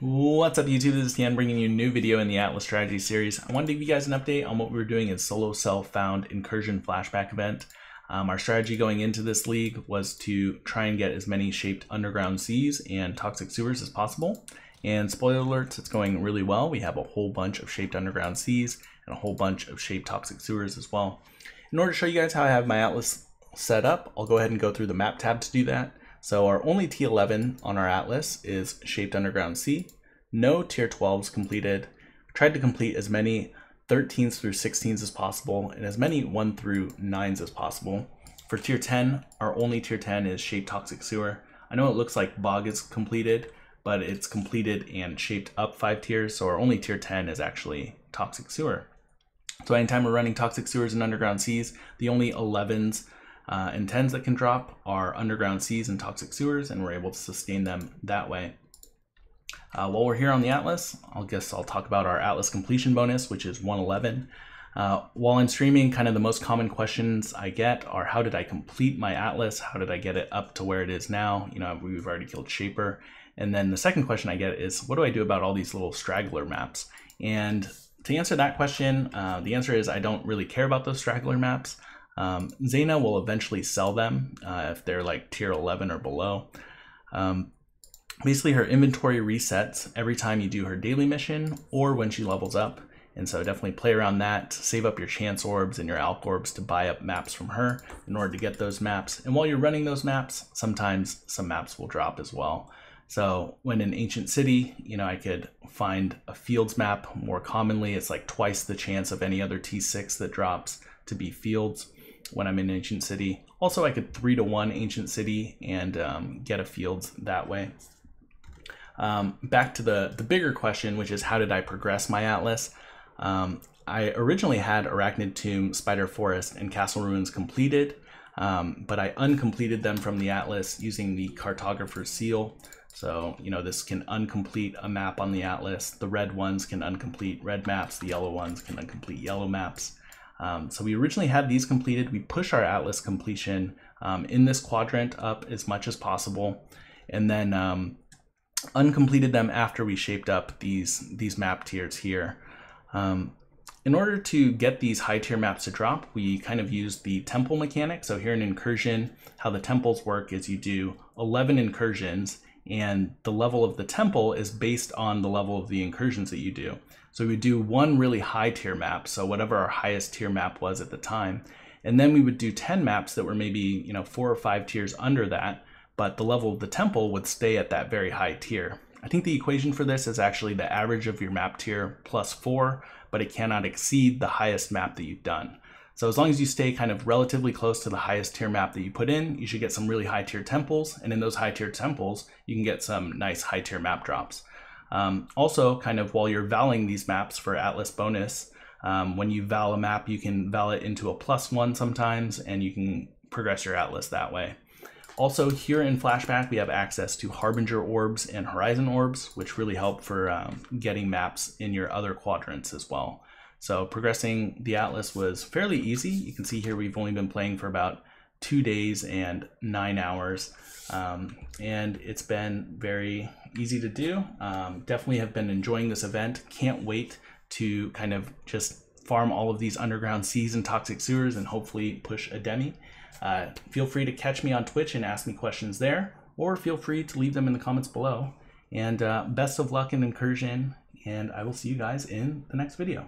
What's up YouTube, this is the3n bringing you a new video in the Atlas Strategy series. I wanted to give you guys an update on what we were doing in solo self-found Incursion Flashback event. Our strategy going into this league was to try and get as many shaped underground seas and toxic sewers as possible. And spoiler alerts, it's going really well. We have a whole bunch of shaped underground seas and a whole bunch of shaped toxic sewers as well. In order to show you guys how I have my Atlas set up, I'll go ahead and go through the map tab to do that. So our only T11 on our Atlas is Shaped Underground Sea. No Tier 12s completed. Tried to complete as many 13s through 16s as possible and as many 1 through 9s as possible. For Tier 10, our only Tier 10 is Shaped Toxic Sewer. I know it looks like Bog is completed, but it's completed and shaped up 5 tiers, so our only Tier 10 is actually Toxic Sewer. So anytime we're running Toxic Sewers and Underground Seas, the only 11s and 10s that can drop are underground seas and toxic sewers, and we're able to sustain them that way. While we're here on the Atlas, I'll talk about our Atlas completion bonus, which is 111. While I'm streaming, kind of the most common questions I get are, how did I complete my Atlas? How did I get it up to where it is now? You know, we've already killed Shaper. And then the second question I get is, what do I do about all these little straggler maps? And to answer that question, the answer is I don't really care about those straggler maps. Zaina will eventually sell them if they're like tier 11 or below. Basically, her inventory resets every time you do her daily mission or when she levels up. And so definitely play around that, save up your chance orbs and your alch orbs to buy up maps from her in order to get those maps. And while you're running those maps, sometimes some maps will drop as well. So when in Ancient City, you know, I could find a fields map more commonly. It's like twice the chance of any other T6 that drops to be fields when I'm in Ancient City. Also, I could 3-to-1 Ancient City and get a fields that way. Back to the bigger question, which is how did I progress my Atlas? I originally had Arachnid Tomb, Spider Forest, and Castle Ruins completed, but I uncompleted them from the Atlas using the Cartographer's Seal. So, you know, this can uncomplete a map on the Atlas. The red ones can uncomplete red maps. The yellow ones can uncomplete yellow maps. So we originally had these completed. We push our Atlas completion in this quadrant up as much as possible, and then uncompleted them after we shaped up these map tiers here. In order to get these high tier maps to drop, we kind of used the temple mechanic. So here in Incursion, how the temples work is you do 11 incursions, and the level of the temple is based on the level of the incursions that you do. So we would do one really high tier map, so whatever our highest tier map was at the time, and then we would do 10 maps that were maybe, you know, 4 or 5 tiers under that, but the level of the temple would stay at that very high tier. I think the equation for this is actually the average of your map tier plus 4, but it cannot exceed the highest map that you've done. So as long as you stay kind of relatively close to the highest tier map that you put in, you should get some really high tier temples, and in those high tier temples, you can get some nice high tier map drops. Also, kind of while you're valing these maps for Atlas bonus, when you val a map, you can val it into a +1 sometimes, and you can progress your Atlas that way. Also, here in Flashback, we have access to Harbinger orbs and Horizon orbs, which really help for getting maps in your other quadrants as well. So progressing the Atlas was fairly easy. You can see here we've only been playing for about 2 days and 9 hours, and it's been very easy to do. Definitely have been enjoying this event. Can't wait to kind of just farm all of these underground seas and toxic sewers and hopefully push a demi. Feel free to catch me on Twitch and ask me questions there, or feel free to leave them in the comments below. And best of luck in Incursion, and I will see you guys in the next video.